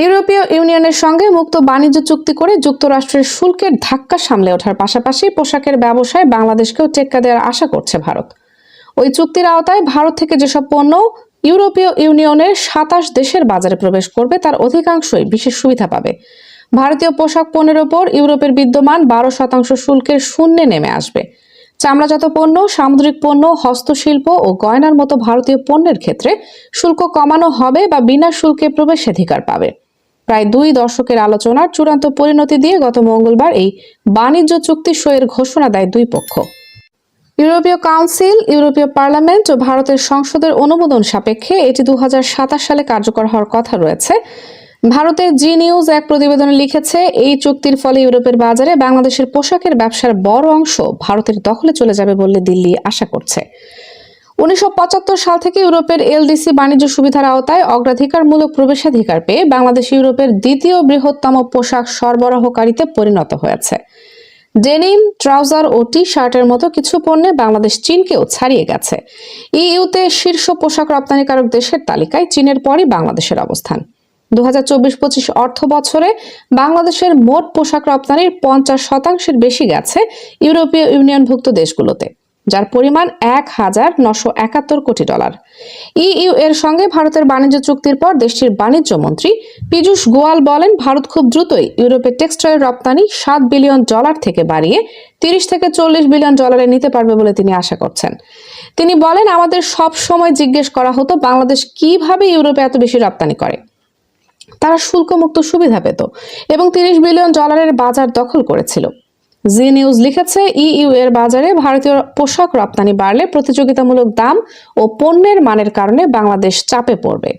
ইউরোপীয় ইউনিয়নের সঙ্গে মুক্ত বাণিজ্য চুক্তি করে যুক্তরাষ্ট্রের শুল্কের ধাক্কা সামলে ওঠার পাশাপাশি পোশাকের ব্যবসায় বাংলাদেশকেও টেক্কা দেওয়ার আশা করছে ভারত। ওই চুক্তির আওতায় ভারত থেকে যেসব পণ্য ইউরোপীয় ইউনিয়নের ২৭ দেশের বাজারে প্রবেশ করবে তার অধিকাংশই বিশেষ সুবিধা পাবে। ভারতীয় পোশাক পণ্যের ওপর ইউরোপের বিদ্যমান ১২% শুল্কের শূন্যে নেমে আসবে। চামড়াজাত পণ্য, সামুদ্রিক পণ্য, হস্তশিল্প ও গয়নার মতো ভারতীয় পণ্যের ক্ষেত্রে শুল্ক কমানো হবে বা বিনা শুল্কে প্রবেশাধিকার পাবে। প্রায় ২ দশকের আলোচনার চূড়ান্ত পরিণতি দিয়ে গত মঙ্গলবার এই বাণিজ্য চুক্তি সইয়ের ঘোষণা দেয় দুই পক্ষ। ইউরোপীয় কাউন্সিল, ইউরোপীয় পার্লামেন্ট ও ভারতের সংসদের অনুমোদন সাপেক্ষে এটি ২০২৭ সালে কার্যকর হওয়ার কথা রয়েছে। ভারতের জি নিউজ এক প্রতিবেদনে লিখেছে, এই চুক্তির ফলে ইউরোপের বাজারে বাংলাদেশের পোশাকের ব্যবসার বড় অংশ ভারতের দখলে চলে যাবে বলে দিল্লি আশা করছে। ১৯৭৫ সাল থেকে ইউরোপের এলডিসি বাণিজ্য সুবিধার আওতায় অগ্রাধিকারমূলক প্রবেশাধিকার পেয়ে বাংলাদেশ ইউরোপের দ্বিতীয় বৃহত্তম পোশাক সরবরাহকারীতে পরিণত হয়েছে। ডেনিম, ট্রাউজার ও টি শার্টের মতো কিছু পণ্যে বাংলাদেশ চীনকেও ছাড়িয়ে গেছে। ইইউতে শীর্ষ পোশাক রপ্তানিকারক দেশের তালিকায় চীনের পরই বাংলাদেশের অবস্থান। ২০২৪-২৫ অর্থ বছরে বাংলাদেশের মোট পোশাক রপ্তানির ৫০% বেশি গেছে ইউরোপীয় ইউনিয়নভুক্ত দেশগুলোতে, যার পরিমাণ $১,৯৭১ কোটি। ইইউ এর সঙ্গে ভারতের বাণিজ্য চুক্তির পর দেশটির বাণিজ্য মন্ত্রী পীযূষ গোয়াল বলেন, ভারত খুব দ্রুতই ইউরোপে টেক্সটাইল রপ্তানি $৭ বিলিয়ন থেকে বাড়িয়ে $৩০ থেকে $৪০ বিলিয়ন নিতে পারবে বলে তিনি আশা করছেন। তিনি বলেন, আমাদের সব সময় জিজ্ঞেস করা হতো বাংলাদেশ কিভাবে ইউরোপে এত বেশি রপ্তানি করে। তারা শুল্কমুক্ত সুবিধা পেত এবং $৩০ বিলিয়ন বাজার দখল করেছিল। জি নিউজ লিখেছে, ইইউ এর বাজারে ভারতীয় পোশাক রপ্তানি বাড়লে প্রতিযোগিতামূলক দাম ও পণ্যের মানের কারণে বাংলাদেশ চাপে পড়বে।